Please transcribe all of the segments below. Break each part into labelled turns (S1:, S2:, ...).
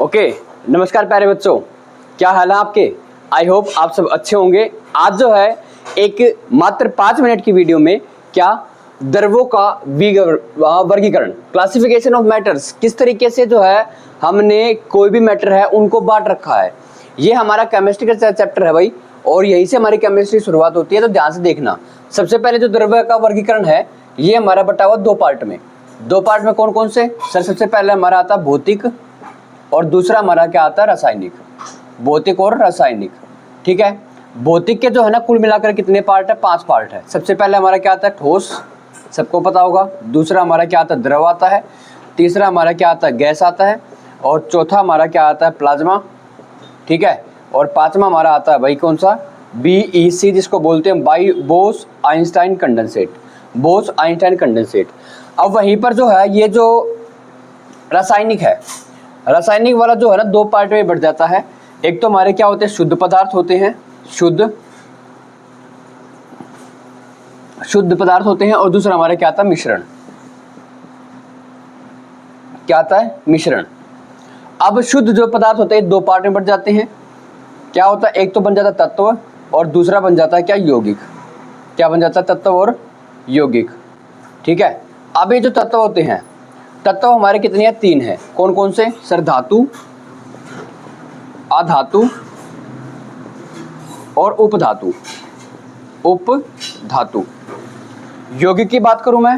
S1: Okay, नमस्कार प्यारे बच्चों, क्या हाल है आपके। आई होप आप सब अच्छे होंगे। आज जो है एक मात्र 5 मिनट की वीडियो में क्या द्रवों का वर्गीकरण, क्लासिफिकेशन ऑफ मैटर्स, किस तरीके से जो है हमने कोई भी मैटर है उनको बांट रखा है। ये हमारा केमिस्ट्री का चैप्टर है भाई, और यहीं से हमारी केमिस्ट्री शुरुआत होती है। तो ध्यान से देखना, सबसे पहले जो द्रव्य का वर्गीकरण है ये हमारा बटा हुआ दो पार्ट में कौन कौन से सर। सबसे पहले हमारा आता है भौतिक, और दूसरा हमारा क्या आता है रासायनिक। भौतिक और रासायनिक, ठीक है। भौतिक के जो है ना कुल मिलाकर कितने पार्ट है, 5 पार्ट है। सबसे पहले हमारा क्या आता है ठोस, सबको पता होगा। दूसरा हमारा क्या आता है द्रव आता है। तीसरा हमारा क्या आता है गैस आता है। और चौथा हमारा क्या आता है प्लाज्मा, ठीक है। और पांचवा हमारा आता है भाई कौन सा, BEC, जिसको बोलते हैं Bose Einstein condensate. Bose Einstein condensate. अब वहीं पर जो है ये जो रासायनिक है, रासायनिक वाला जो है ना 2 पार्ट में बढ़ जाता है। एक तो हमारे क्या होते हैं शुद्ध पदार्थ होते हैं, शुद्ध पदार्थ होते हैं। और दूसरा हमारे क्या आता है मिश्रण, क्या आता है मिश्रण। अब शुद्ध जो पदार्थ होते हैं 2 पार्ट में बढ़ जाते हैं। क्या होता है, एक तो बन जाता है तत्व, और दूसरा बन जाता है क्या यौगिक। क्या बन जाता है, तत्व और यौगिक, ठीक है। अब ये जो तत्व होते हैं, तत्व हमारे कितने हैं, 3 हैं। कौन कौन से सर, धातु, अधातु और उपधातु। उपधातु। यौगिक की बात करूं मैं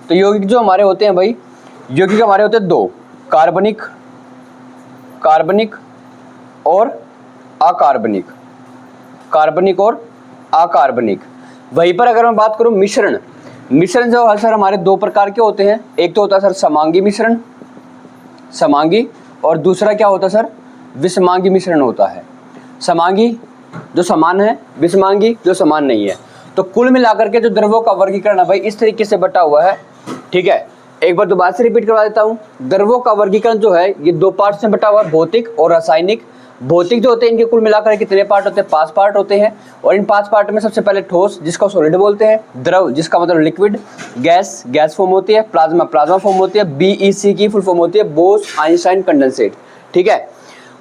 S1: तो यौगिक जो हमारे होते हैं भाई, यौगिक हमारे होते हैं 2, कार्बनिक, कार्बनिक और अकार्बनिक, कार्बनिक और अकार्बनिक। वहीं पर अगर मैं बात करूं मिश्रण, मिश्रण जो है सर हमारे 2 प्रकार के होते हैं। एक तो होता है सर समांगी मिश्रण, समांगी, और दूसरा क्या होता है सर विषमांगी मिश्रण होता है। समांगी जो समान है, विषमांगी जो समान नहीं है। तो कुल मिलाकर के जो द्रव्यों का वर्गीकरण है भाई इस तरीके से बटा हुआ है, ठीक है। एक बार दोबारा से रिपीट करवा देता हूँ। द्रव्यों का वर्गीकरण जो है ये 2 पार्ट में बटा हुआ है, भौतिक और रासायनिक। भौतिक जो होते हैं इनके कुल मिलाकर कितने पार्ट होते हैं, 5 पार्ट होते हैं। और इन 5 पार्ट में सबसे पहले ठोस, जिसको सॉलिड बोलते हैं, द्रव जिसका मतलब लिक्विड, गैस, गैस फॉर्म होती है, प्लाज्मा, प्लाज्मा फॉर्म होती है, BEC की फुल फॉर्म होती है बोस आइंस्टाइन कंडेंसेट, ठीक है।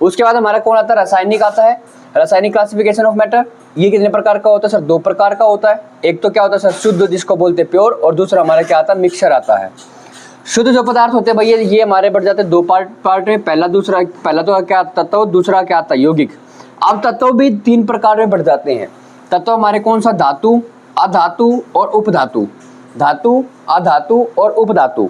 S1: उसके बाद हमारा कौन आता है, रासायनिक आता है। रासायनिक क्लासिफिकेशन ऑफ मैटर, ये कितने प्रकार का होता है सर, 2 प्रकार का होता है। एक तो क्या होता है सर शुद्ध, जिसको बोलते हैं प्योर, और दूसरा हमारा क्या आता है मिक्सचर आता है। शुद्ध जो पदार्थ होते हैं भैया ये हमारे बढ़ जाते हैं 2 पार्ट में। पहला तो क्या तत्व, दूसरा क्या आता है यौगिक। अब तत्व भी 3 प्रकार में बढ़ जाते हैं। तत्व हमारे कौन सा, धातु, अधातु और उपधातु। धातु, अधातु और उपधातु।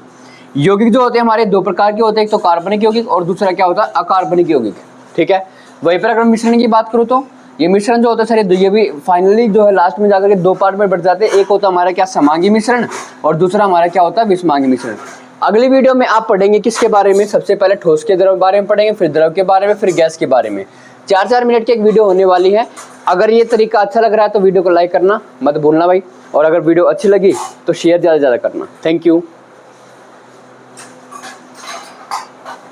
S1: यौगिक जो होते हैं हमारे 2 प्रकार के होते हैं, एक तो कार्बनिक यौगिक और दूसरा क्या होता है अकार्बनिक यौगिक, ठीक है। वहीं पर अगर मिश्रण की बात करूँ तो ये मिश्रण जो होता है सर ये भी फाइनली जो है लास्ट में जाकर के 2 पार्ट में बढ़ जाते हैं। एक होता है हमारा क्या समांगी मिश्रण, और दूसरा हमारा क्या होता है विषमांगी मिश्रण। अगली वीडियो में आप पढ़ेंगे किसके बारे में, सबसे पहले ठोस के द्रव के बारे में पढ़ेंगे, फिर द्रव के बारे में, फिर गैस के बारे में। 4-4 मिनट की एक वीडियो होने वाली है। अगर ये तरीका अच्छा लग रहा है तो वीडियो को लाइक करना मत भूलना भाई, और अगर वीडियो अच्छी लगी तो शेयर ज़्यादा से ज़्यादा करना। Thank you.